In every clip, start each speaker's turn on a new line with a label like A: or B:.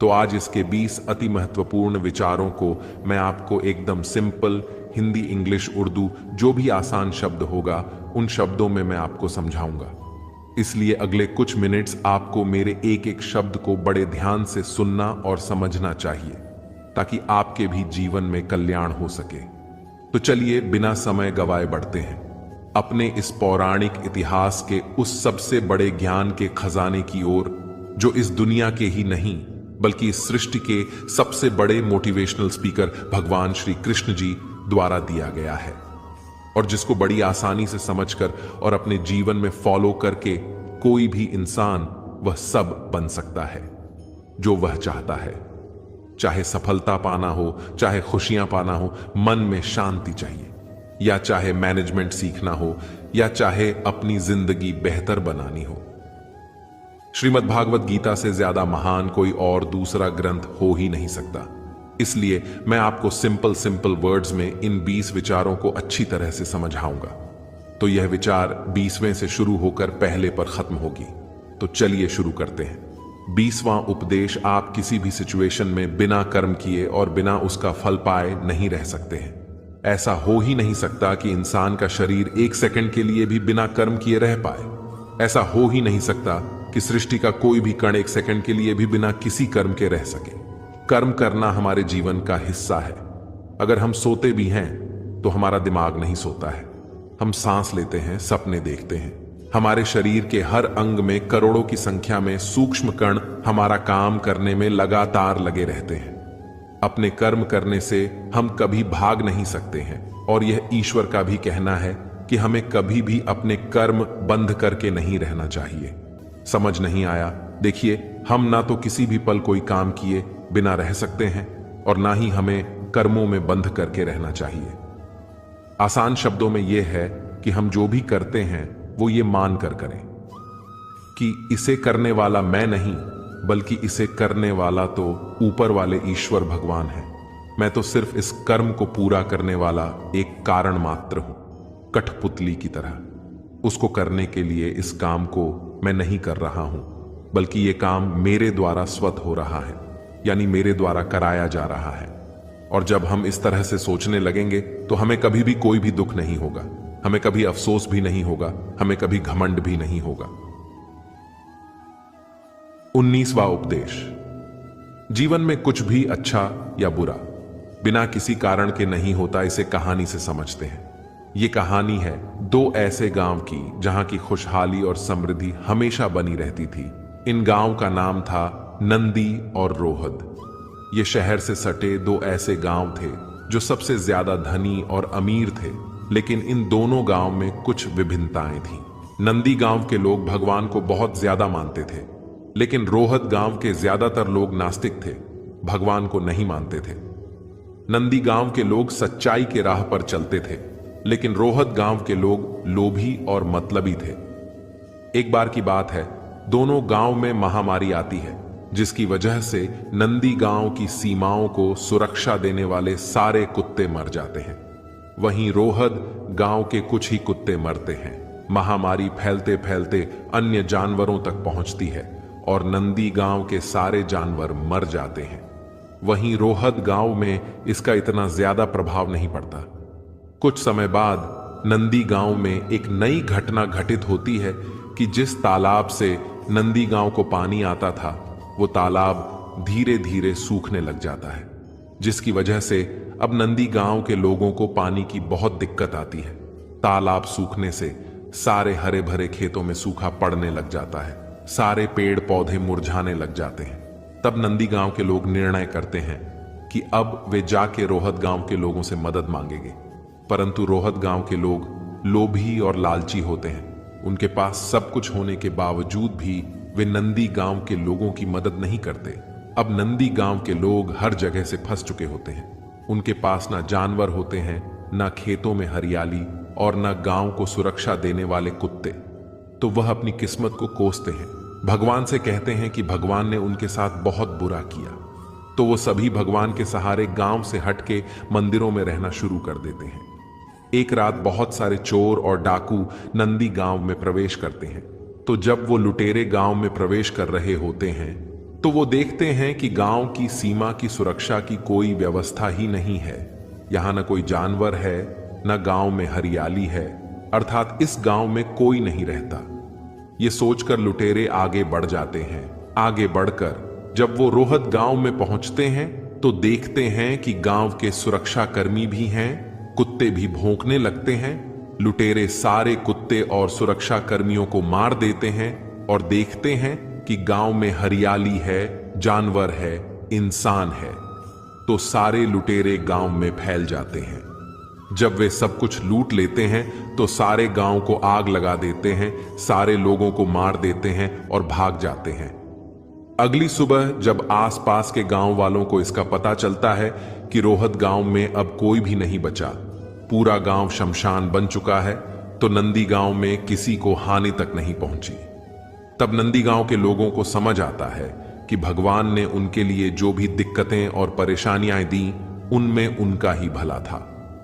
A: तो आज इसके 20 अति महत्वपूर्ण विचारों को मैं आपको एकदम सिंपल हिंदी, इंग्लिश, उर्दू, जो भी आसान शब्द होगा उन शब्दों में मैं आपको समझाऊंगा। इसलिए अगले कुछ मिनट्स आपको मेरे एक एक शब्द को बड़े ध्यान से सुनना और समझना चाहिए, ताकि आपके भी जीवन में कल्याण हो सके। तो चलिए बिना समय गवाए बढ़ते हैं अपने इस पौराणिक इतिहास के उस सबसे बड़े ज्ञान के खजाने की ओर, जो इस दुनिया के ही नहीं बल्कि इस सृष्टि के सबसे बड़े मोटिवेशनल स्पीकर भगवान श्री कृष्ण जी द्वारा दिया गया है, और जिसको बड़ी आसानी से समझकर और अपने जीवन में फॉलो करके कोई भी इंसान वह सब बन सकता है जो वह चाहता है। चाहे सफलता पाना हो, चाहे खुशियां पाना हो, मन में शांति चाहिए, या चाहे मैनेजमेंट सीखना हो, या चाहे अपनी जिंदगी बेहतर बनानी हो। श्रीमद् भागवत गीता से ज्यादा महान कोई और दूसरा ग्रंथ हो ही नहीं सकता। इसलिए मैं आपको सिंपल वर्ड्स में इन 20 विचारों को अच्छी तरह से समझाऊंगा। तो यह विचार 20वें से शुरू होकर पहले पर खत्म होगी। तो चलिए शुरू करते हैं। 20वां उपदेश, आप किसी भी सिचुएशन में बिना कर्म किए और बिना उसका फल पाए नहीं रह सकते हैं। ऐसा हो ही नहीं सकता कि इंसान का शरीर 1 सेकंड के लिए भी बिना कर्म किए रह पाए। ऐसा हो ही नहीं सकता कि सृष्टि का कोई भी कण 1 सेकंड के लिए भी बिना किसी कर्म के रह सके। कर्म करना हमारे जीवन का हिस्सा है। अगर हम सोते भी हैं तो हमारा दिमाग नहीं सोता है। हम सांस लेते हैं, सपने देखते हैं। हमारे शरीर के हर अंग में करोड़ों की संख्या में सूक्ष्म कण हमारा काम करने में लगातार लगे रहते हैं। अपने कर्म करने से हम कभी भाग नहीं सकते हैं, और यह ईश्वर का भी कहना है कि हमें कभी भी अपने कर्म बंद करके नहीं रहना चाहिए। समझ नहीं आया? देखिए, हम ना तो किसी भी पल कोई काम किए बिना रह सकते हैं, और ना ही हमें कर्मों में बंध करके रहना चाहिए। आसान शब्दों में यह है कि हम जो भी करते हैं वो ये मान कर करें कि इसे करने वाला मैं नहीं, बल्कि इसे करने वाला तो ऊपर वाले ईश्वर भगवान है। मैं तो सिर्फ इस कर्म को पूरा करने वाला एक कारण मात्र हूं, कठपुतली की तरह। उसको करने के लिए इस काम को मैं नहीं कर रहा हूं, बल्कि यह काम मेरे द्वारा स्वतः हो रहा है, यानी मेरे द्वारा कराया जा रहा है। और जब हम इस तरह से सोचने लगेंगे तो हमें कभी भी कोई भी दुख नहीं होगा, हमें कभी अफसोस भी नहीं होगा, हमें कभी घमंड भी नहीं होगा। 19वां उपदेश, जीवन में कुछ भी अच्छा या बुरा बिना किसी कारण के नहीं होता। इसे कहानी से समझते हैं। यह कहानी है 2 ऐसे गांव की जहां की खुशहाली और समृद्धि हमेशा बनी रहती थी। इन गांव का नाम था नंदी और रोहद। ये शहर से सटे 2 ऐसे गांव थे जो सबसे ज्यादा धनी और अमीर थे, लेकिन इन दोनों गांव में कुछ विभिन्नताएं थीं। नंदी गांव के लोग भगवान को बहुत ज्यादा मानते थे, लेकिन रोहद गांव के ज्यादातर लोग नास्तिक थे, भगवान को नहीं मानते थे। नंदी गांव के लोग सच्चाई के राह पर चलते थे, लेकिन रोहद गांव के लोग लोभी और मतलबी थे। एक बार की बात है, दोनों गांव में महामारी आती है, जिसकी वजह से नंदी गांव की सीमाओं को सुरक्षा देने वाले सारे कुत्ते मर जाते हैं। वहीं रोहद गांव के कुछ ही कुत्ते मरते हैं। महामारी फैलते फैलते अन्य जानवरों तक पहुंचती है और नंदी गांव के सारे जानवर मर जाते हैं। वहीं रोहद गांव में इसका इतना ज्यादा प्रभाव नहीं पड़ता। कुछ समय बाद नंदी गांव में एक नई घटना घटित होती है कि जिस तालाब से नंदी गांव को पानी आता था, वो तालाब धीरे धीरे सूखने लग जाता है, जिसकी वजह से अब नंदी गांव के लोगों को पानी की बहुत दिक्कत आती है। तालाब सूखने से सारे हरे भरे खेतों में सूखा पड़ने लग जाता है, सारे पेड़ पौधे मुरझाने लग जाते हैं। तब नंदी गांव के लोग निर्णय करते हैं कि अब वे जाके रोहद गांव के लोगों से मदद मांगेंगे। परंतु रोहद गांव के लोग लोभी और लालची होते हैं। उनके पास सब कुछ होने के बावजूद भी वे नंदी गांव के लोगों की मदद नहीं करते। अब नंदी गांव के लोग हर जगह से फंस चुके होते हैं। उनके पास ना जानवर होते हैं, ना खेतों में हरियाली, और ना गांव को सुरक्षा देने वाले कुत्ते। तो वह अपनी किस्मत को कोसते हैं, भगवान से कहते हैं कि भगवान ने उनके साथ बहुत बुरा किया। तो वो सभी भगवान के सहारे गांव से हटके मंदिरों में रहना शुरू कर देते हैं। एक रात बहुत सारे चोर और डाकू नंदी गांव में प्रवेश करते हैं। तो जब वो लुटेरे गांव में प्रवेश कर रहे होते हैं, तो वो देखते हैं कि गांव की सीमा की सुरक्षा की कोई व्यवस्था ही नहीं है। यहां न कोई जानवर है, न गांव में हरियाली है, अर्थात इस गांव में कोई नहीं रहता। ये सोचकर लुटेरे आगे बढ़ जाते हैं। आगे बढ़कर जब वो रोहत गांव में पहुंचते हैं तो देखते हैं कि गांव के सुरक्षा कर्मी भी हैं, कुत्ते भी भौंकने लगते हैं। लुटेरे सारे कुत्ते और सुरक्षा कर्मियों को मार देते हैं और देखते हैं कि गांव में हरियाली है, जानवर है, इंसान है। तो सारे लुटेरे गांव में फैल जाते हैं। जब वे सब कुछ लूट लेते हैं तो सारे गांव को आग लगा देते हैं, सारे लोगों को मार देते हैं और भाग जाते हैं। अगली सुबह जब आसपास के गांव वालों को इसका पता चलता है कि रोहत गांव में अब कोई भी नहीं बचा, पूरा गांव शमशान बन चुका है, तो नंदी गांव में किसी को हानि तक नहीं पहुंची। तब नंदी गांव के लोगों को समझ आता है कि भगवान ने उनके लिए जो भी दिक्कतें और परेशानियां दी, उनमें उनका ही भला था,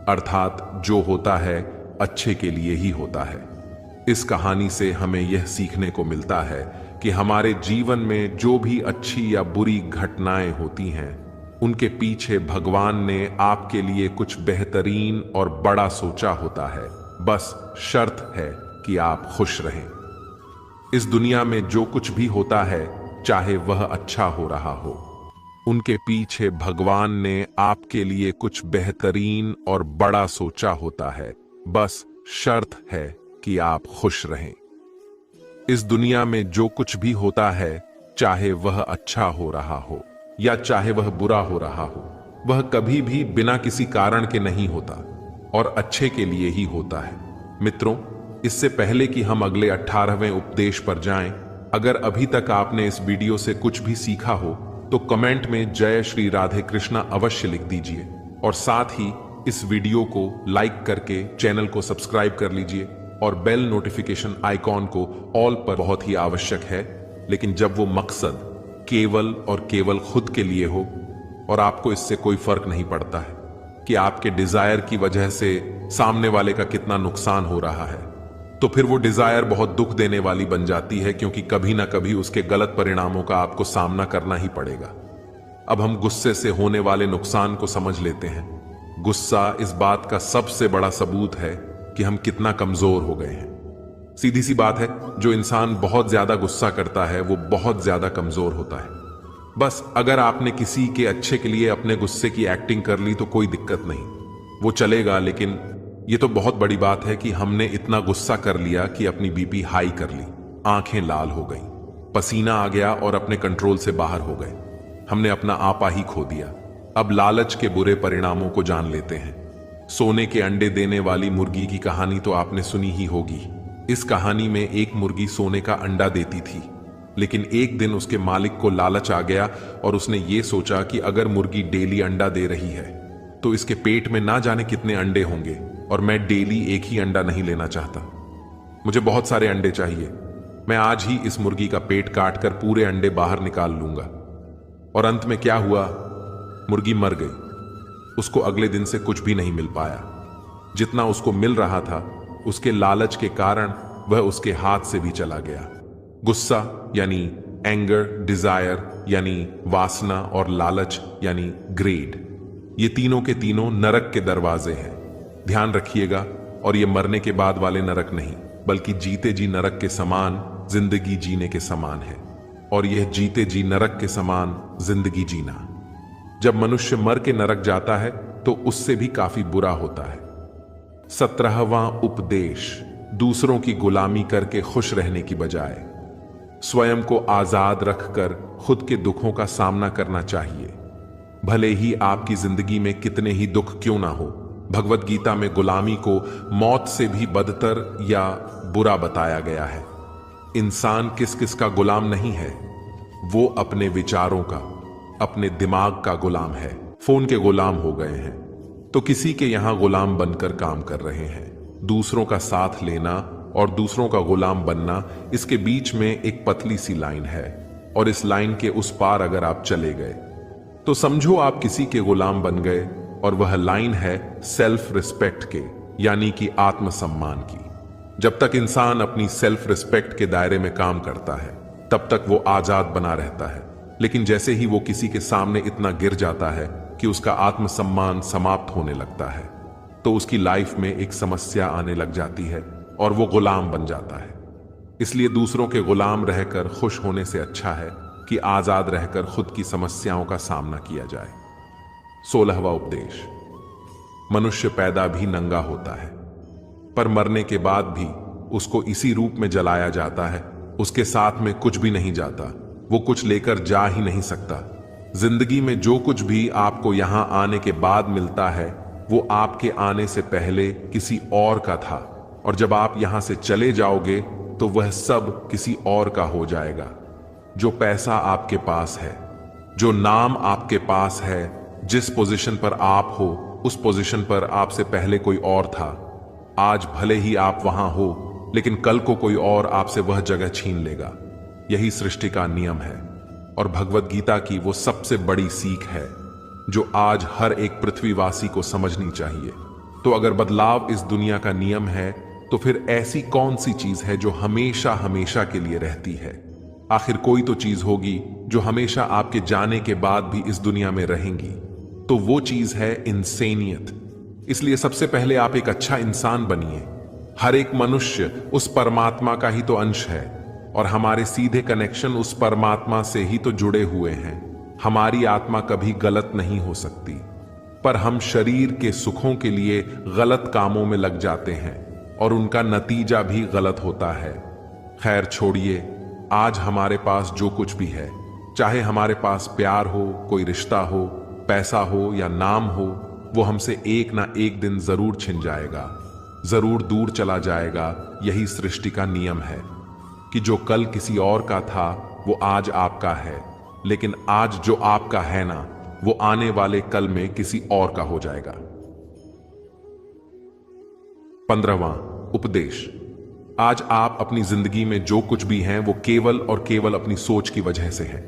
A: अर्थात जो होता है अच्छे के लिए ही होता है। इस कहानी से हमें यह सीखने को मिलता है कि हमारे जीवन में जो भी अच्छी या बुरी घटनाएं होती हैं, उनके पीछे भगवान ने आपके लिए कुछ बेहतरीन और बड़ा सोचा होता है। बस शर्त है कि आप खुश रहें। इस दुनिया में जो कुछ भी होता है, चाहे वह अच्छा हो रहा हो, उनके पीछे भगवान ने आपके लिए कुछ बेहतरीन और बड़ा सोचा होता है। बस शर्त है कि आप खुश रहें। इस दुनिया में जो कुछ भी होता है, चाहे वह अच्छा हो रहा हो या चाहे वह बुरा हो रहा हो, वह कभी भी बिना किसी कारण के नहीं होता और अच्छे के लिए ही होता है। मित्रों, इससे पहले कि हम अगले 18वें उपदेश पर जाएं, अगर अभी तक आपने इस वीडियो से कुछ भी सीखा हो तो कमेंट में जय श्री राधे कृष्णा अवश्य लिख दीजिए और साथ ही इस वीडियो को लाइक करके चैनल को सब्सक्राइब कर लीजिए और बेल नोटिफिकेशन आइकॉन को ऑल पर बहुत ही आवश्यक है, लेकिन जब वो मकसद केवल और केवल खुद के लिए हो और आपको इससे कोई फर्क नहीं पड़ता है कि आपके डिजायर की वजह से सामने वाले का कितना नुकसान हो रहा है, तो फिर वो डिजायर बहुत दुख देने वाली बन जाती है, क्योंकि कभी ना कभी उसके गलत परिणामों का आपको सामना करना ही पड़ेगा। अब हम गुस्से से होने वाले नुकसान को समझ लेते हैं। गुस्सा इस बात का सबसे बड़ा सबूत है कि हम कितना कमजोर हो गए हैं। सीधी सी बात है, जो इंसान बहुत ज्यादा गुस्सा करता है वो बहुत ज्यादा कमजोर होता है। बस अगर आपने किसी के अच्छे के लिए अपने गुस्से की एक्टिंग कर ली तो कोई दिक्कत नहीं, वो चलेगा। लेकिन ये तो बहुत बड़ी बात है कि हमने इतना गुस्सा कर लिया कि अपनी बीपी हाई कर ली, आंखें लाल हो गई, पसीना आ गया और अपने कंट्रोल से बाहर हो गए। हमने अपना आपा ही खो दिया। अब लालच के बुरे परिणामों को जान लेते हैं। सोने के अंडे देने वाली मुर्गी की कहानी तो आपने सुनी ही होगी। इस कहानी में एक मुर्गी सोने का अंडा देती थी, लेकिन एक दिन उसके मालिक को लालच आ गया और उसने ये सोचा कि अगर मुर्गी डेली अंडा दे रही है तो इसके पेट में ना जाने कितने अंडे होंगे, और मैं डेली एक ही अंडा नहीं लेना चाहता, मुझे बहुत सारे अंडे चाहिए। मैं आज ही इस मुर्गी का पेट काटकर पूरे अंडे बाहर निकाल लूंगा। और अंत में क्या हुआ? मुर्गी मर गई। उसको अगले दिन से कुछ भी नहीं मिल पाया। जितना उसको मिल रहा था, उसके लालच के कारण वह उसके हाथ से भी चला गया। गुस्सा यानी एंगर, डिजायर यानी वासना और लालच यानी ग्रेड, ये तीनों के तीनों नरक के दरवाजे हैं। ध्यान रखिएगा। और ये मरने के बाद वाले नरक नहीं, बल्कि जीते जी नरक के समान जिंदगी जीने के समान है। और यह जीते जी नरक के समान जिंदगी जीना, जब मनुष्य मर के नरक जाता है तो उससे भी काफी बुरा होता है। 17वां उपदेश, दूसरों की गुलामी करके खुश रहने की बजाय स्वयं को आजाद रखकर खुद के दुखों का सामना करना चाहिए, भले ही आपकी जिंदगी में कितने ही दुख क्यों ना हो। भगवत गीता में गुलामी को मौत से भी बदतर या बुरा बताया गया है। इंसान किस किस का गुलाम नहीं है, वो अपने विचारों का, अपने दिमाग का गुलाम है। फोन के गुलाम हो गए हैं तो किसी के यहां गुलाम बनकर काम कर रहे हैं। दूसरों का साथ लेना और दूसरों का गुलाम बनना, इसके बीच में एक पतली सी लाइन है, और इस लाइन के उस पार अगर आप चले गए तो समझो आप किसी के गुलाम बन गए। और वह लाइन है सेल्फ रिस्पेक्ट के, यानी कि आत्मसम्मान की। जब तक इंसान अपनी सेल्फ रिस्पेक्ट के दायरे में काम करता है, तब तक वो आजाद बना रहता है। लेकिन जैसे ही वो किसी के सामने इतना गिर जाता है कि उसका आत्मसम्मान समाप्त होने लगता है, तो उसकी लाइफ में एक समस्या आने लग जाती है और वो गुलाम बन जाता है। इसलिए दूसरों के गुलाम रहकर खुश होने से अच्छा है कि आजाद रहकर खुद की समस्याओं का सामना किया जाए। 16वां उपदेश। मनुष्य पैदा भी नंगा होता है, पर मरने के बाद भी उसको इसी रूप में जलाया जाता है। उसके साथ में कुछ भी नहीं जाता, वो कुछ लेकर जा ही नहीं सकता। जिंदगी में जो कुछ भी आपको यहां आने के बाद मिलता है, वो आपके आने से पहले किसी और का था, और जब आप यहां से चले जाओगे तो वह सब किसी और का हो जाएगा। जो पैसा आपके पास है, जो नाम आपके पास है, जिस पोजीशन पर आप हो, उस पोजीशन पर आपसे पहले कोई और था। आज भले ही आप वहां हो, लेकिन कल को कोई और आपसे वह जगह छीन लेगा। यही सृष्टि का नियम है, और भगवत गीता की वो सबसे बड़ी सीख है जो आज हर एक पृथ्वीवासी को समझनी चाहिए। तो अगर बदलाव इस दुनिया का नियम है, तो फिर ऐसी कौन सी चीज है जो हमेशा हमेशा के लिए रहती है? आखिर कोई तो चीज होगी जो हमेशा आपके जाने के बाद भी इस दुनिया में रहेंगी। तो वो चीज है इंसानियत। इसलिए सबसे पहले आप एक अच्छा इंसान बनिए। हर एक मनुष्य उस परमात्मा का ही तो अंश है, और हमारे सीधे कनेक्शन उस परमात्मा से ही तो जुड़े हुए हैं। हमारी आत्मा कभी गलत नहीं हो सकती, पर हम शरीर के सुखों के लिए गलत कामों में लग जाते हैं, और उनका नतीजा भी गलत होता है। खैर छोड़िए, आज हमारे पास जो कुछ भी है, चाहे हमारे पास प्यार हो, कोई रिश्ता हो, पैसा हो या नाम हो, वो हमसे एक ना एक दिन जरूर छिन जाएगा, जरूर दूर चला जाएगा। यही सृष्टि का नियम है कि जो कल किसी और का था वो आज आपका है, लेकिन आज जो आपका है ना, वो आने वाले कल में किसी और का हो जाएगा। 15वां उपदेश। आज आप अपनी जिंदगी में जो कुछ भी हैं, वो केवल और केवल अपनी सोच की वजह से है।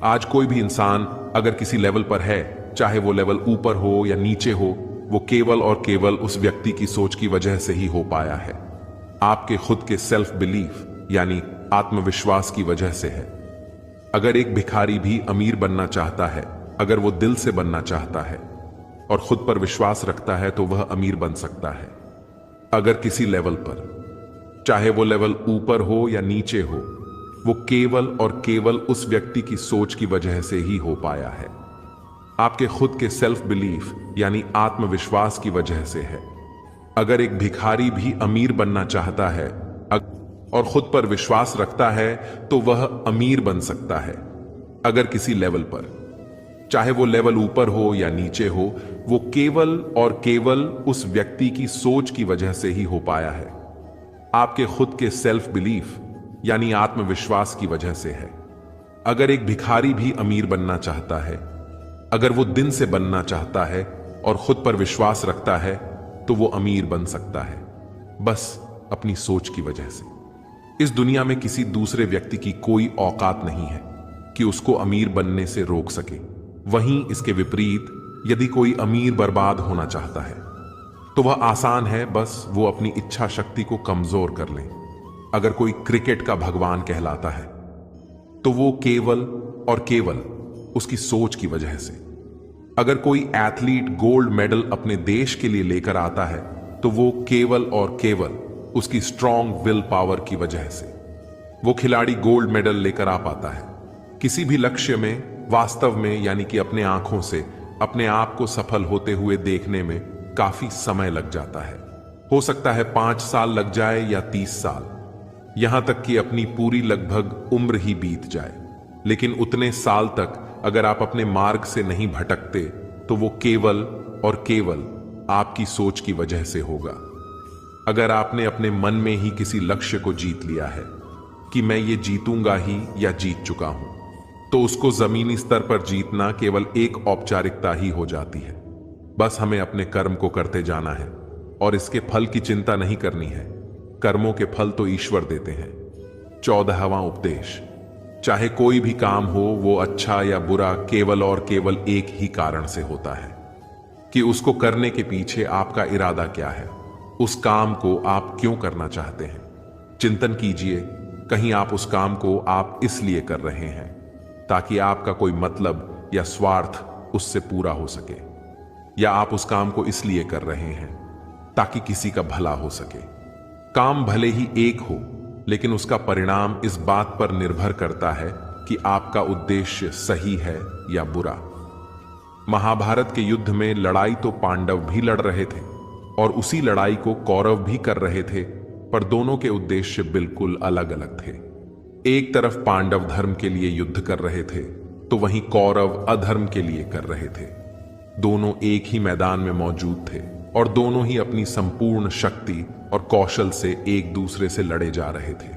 A: आज कोई भी इंसान अगर किसी लेवल पर है, चाहे वो लेवल ऊपर हो या नीचे हो, वो केवल और केवल उस व्यक्ति की सोच की वजह से ही हो पाया है। आपके खुद के सेल्फ बिलीफ यानी आत्मविश्वास की वजह से है। अगर एक भिखारी भी अमीर बनना चाहता है, अगर वो दिल से बनना चाहता है और खुद पर विश्वास रखता है, तो वह अमीर बन सकता है। अगर किसी लेवल पर, चाहे वो लेवल ऊपर हो या नीचे हो, वो केवल और केवल उस व्यक्ति की सोच की वजह से ही हो पाया है। आपके खुद के सेल्फ बिलीफ यानी आत्मविश्वास की वजह से है। अगर एक भिखारी भी अमीर बनना चाहता है और खुद पर विश्वास रखता है, तो वह अमीर बन सकता है। अगर किसी लेवल पर, चाहे वो लेवल ऊपर हो या नीचे हो, वो केवल और केवल उस व्यक्ति की सोच की वजह से ही हो पाया है। आपके खुद के सेल्फ बिलीफ यानी आत्मविश्वास की वजह से है। अगर एक भिखारी भी अमीर बनना चाहता है, अगर वो दिन से बनना चाहता है और खुद पर विश्वास रखता है, तो वो अमीर बन सकता है, बस अपनी सोच की वजह से। इस दुनिया में किसी दूसरे व्यक्ति की कोई औकात नहीं है कि उसको अमीर बनने से रोक सके। वहीं इसके विपरीत, यदि कोई अमीर बर्बाद होना चाहता है, तो वह आसान है, बस वो अपनी इच्छा शक्ति को कमजोर कर ले। अगर कोई क्रिकेट का भगवान कहलाता है, तो वो केवल और केवल उसकी सोच की वजह से। अगर कोई एथलीट गोल्ड मेडल अपने देश के लिए लेकर आता है, तो वो केवल और केवल उसकी स्ट्रॉन्ग विल पावर की वजह से। वो खिलाड़ी गोल्ड मेडल लेकर आ पाता है। किसी भी लक्ष्य में वास्तव में यानी कि अपने आंखों से अपने आप को सफल होते हुए देखने में काफी समय लग जाता है। हो सकता है 5 साल लग जाए या 30 साल, यहां तक कि अपनी पूरी लगभग उम्र ही बीत जाए। लेकिन उतने साल तक अगर आप अपने मार्ग से नहीं भटकते, तो वो केवल और केवल आपकी सोच की वजह से होगा। अगर आपने अपने मन में ही किसी लक्ष्य को जीत लिया है कि मैं ये जीतूंगा ही या जीत चुका हूं, तो उसको जमीनी स्तर पर जीतना केवल एक औपचारिकता ही हो जाती है। बस हमें अपने कर्म को करते जाना है और इसके फल की चिंता नहीं करनी है। कर्मों के फल तो ईश्वर देते हैं। 14वां उपदेश। चाहे कोई भी काम हो, वो अच्छा या बुरा, केवल और केवल एक ही कारण से होता है कि उसको करने के पीछे आपका इरादा क्या है, उस काम को आप क्यों करना चाहते हैं। चिंतन कीजिए, कहीं आप उस काम को आप इसलिए कर रहे हैं ताकि आपका कोई मतलब या स्वार्थ उससे पूरा हो सके, या आप उस काम को इसलिए कर रहे हैं ताकि किसी का भला हो सके। काम भले ही एक हो, लेकिन उसका परिणाम इस बात पर निर्भर करता है कि आपका उद्देश्य सही है या बुरा। महाभारत के युद्ध में लड़ाई तो पांडव भी लड़ रहे थे और उसी लड़ाई को कौरव भी कर रहे थे, पर दोनों के उद्देश्य बिल्कुल अलग अलग थे। एक तरफ पांडव धर्म के लिए युद्ध कर रहे थे, तो वहीं कौरव अधर्म के लिए कर रहे थे। दोनों एक ही मैदान में मौजूद थे और दोनों ही अपनी संपूर्ण शक्ति और कौशल से एक दूसरे से लड़े जा रहे थे।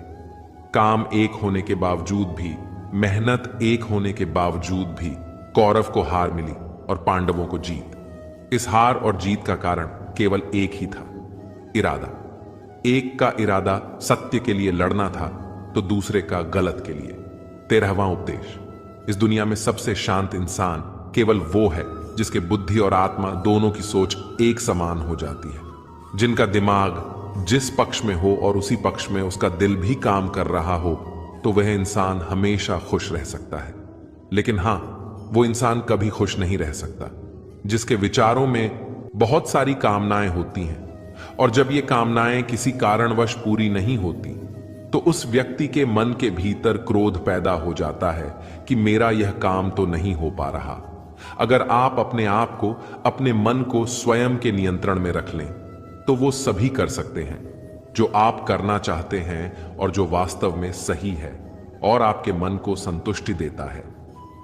A: काम एक होने के बावजूद भी, मेहनत एक होने के बावजूद भी कौरव को हार मिली और पांडवों को जीत। इस हार और जीत का कारण केवल एक ही था, इरादा। एक का इरादा सत्य के लिए लड़ना था, तो दूसरे का गलत के लिए। 13वां उपदेश। इस दुनिया में सबसे शांत इंसान केवल वो है जिसके बुद्धि और आत्मा दोनों की सोच एक समान हो जाती है। जिनका दिमाग जिस पक्ष में हो और उसी पक्ष में उसका दिल भी काम कर रहा हो, तो वह इंसान हमेशा खुश रह सकता है। लेकिन हां, वो इंसान कभी खुश नहीं रह सकता जिसके विचारों में बहुत सारी कामनाएं होती हैं, और जब ये कामनाएं किसी कारणवश पूरी नहीं होती, तो उस व्यक्ति के मन के भीतर क्रोध पैदा हो जाता है कि मेरा यह काम तो नहीं हो पा रहा। अगर आप अपने आप को, अपने मन को स्वयं के नियंत्रण में रख लें, तो वो सभी कर सकते हैं जो आप करना चाहते हैं और जो वास्तव में सही है और आपके मन को संतुष्टि देता है।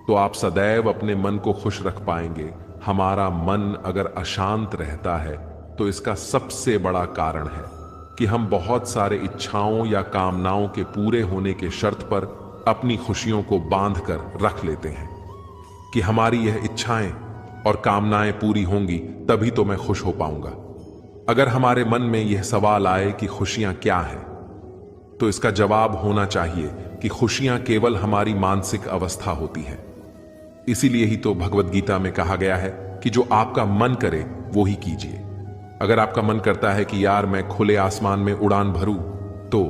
A: तो आप सदैव अपने मन को खुश रख पाएंगे। हमारा मन अगर अशांत रहता है, तो इसका सबसे बड़ा कारण है कि हम बहुत सारे इच्छाओं या कामनाओं के पूरे होने के शर्त पर अपनी खुशियों को बांध कर रख लेते हैं कि हमारी यह इच्छाएं और कामनाएं पूरी होंगी तभी तो मैं खुश हो पाऊंगा। अगर हमारे मन में यह सवाल आए कि खुशियां क्या हैं, तो इसका जवाब होना चाहिए कि खुशियां केवल हमारी मानसिक अवस्था होती है। इसीलिए ही तो भगवद गीता में कहा गया है कि जो आपका मन करे वो ही कीजिए। अगर आपका मन करता है कि यार मैं खुले आसमान में उड़ान भरूं, तो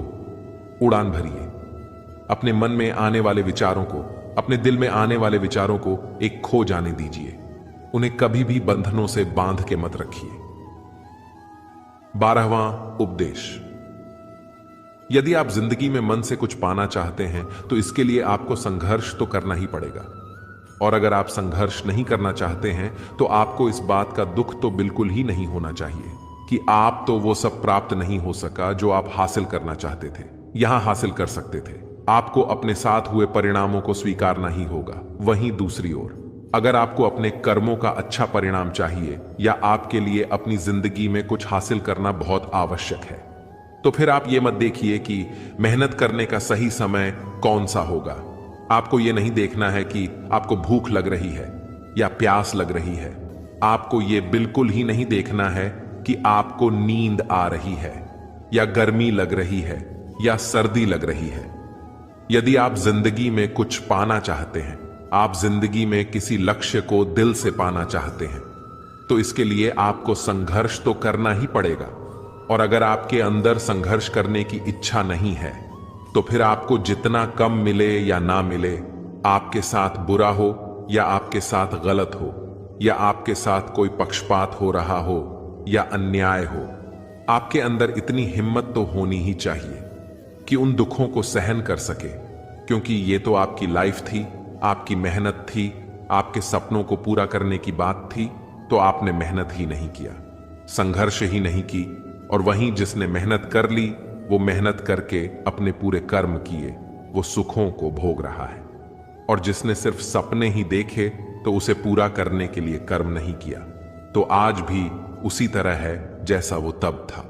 A: उड़ान भरिए। अपने मन में आने वाले विचारों को, अपने दिल में आने वाले विचारों को एक खो जाने दीजिए। उन्हें कभी भी बंधनों से बांध के मत रखिए। 12वां उपदेश। यदि आप जिंदगी में मन से कुछ पाना चाहते हैं, तो इसके लिए आपको संघर्ष तो करना ही पड़ेगा। और अगर आप संघर्ष नहीं करना चाहते हैं, तो आपको इस बात का दुख तो बिल्कुल ही नहीं होना चाहिए कि आप तो वो सब प्राप्त नहीं हो सका जो आप हासिल करना चाहते थे, यहां हासिल कर सकते थे। आपको अपने साथ हुए परिणामों को स्वीकारना ही होगा। वहीं दूसरी ओर, अगर आपको अपने कर्मों का अच्छा परिणाम चाहिए या आपके लिए अपनी जिंदगी में कुछ हासिल करना बहुत आवश्यक है, तो फिर आप ये मत देखिए कि मेहनत करने का सही समय कौन सा होगा। आपको ये नहीं देखना है कि आपको भूख लग रही है या प्यास लग रही है। आपको ये बिल्कुल ही नहीं देखना है कि आपको नींद आ रही है या गर्मी लग रही है या सर्दी लग रही है। यदि आप जिंदगी में कुछ पाना चाहते हैं, आप जिंदगी में किसी लक्ष्य को दिल से पाना चाहते हैं, तो इसके लिए आपको संघर्ष तो करना ही पड़ेगा। और अगर आपके अंदर संघर्ष करने की इच्छा नहीं है, तो फिर आपको जितना कम मिले या ना मिले, आपके साथ बुरा हो या आपके साथ गलत हो, या आपके साथ कोई पक्षपात हो रहा हो या अन्याय हो, आपके अंदर इतनी हिम्मत तो होनी ही चाहिए कि उन दुखों को सहन कर सके, क्योंकि ये तो आपकी लाइफ थी, आपकी मेहनत थी, आपके सपनों को पूरा करने की बात थी। तो आपने मेहनत ही नहीं किया, संघर्ष ही नहीं की, और वहीं जिसने मेहनत कर ली, वो मेहनत करके अपने पूरे कर्म किए, वो सुखों को भोग रहा है। और जिसने सिर्फ सपने ही देखे, तो उसे पूरा करने के लिए कर्म नहीं किया, तो आज भी उसी तरह है जैसा वो तब था।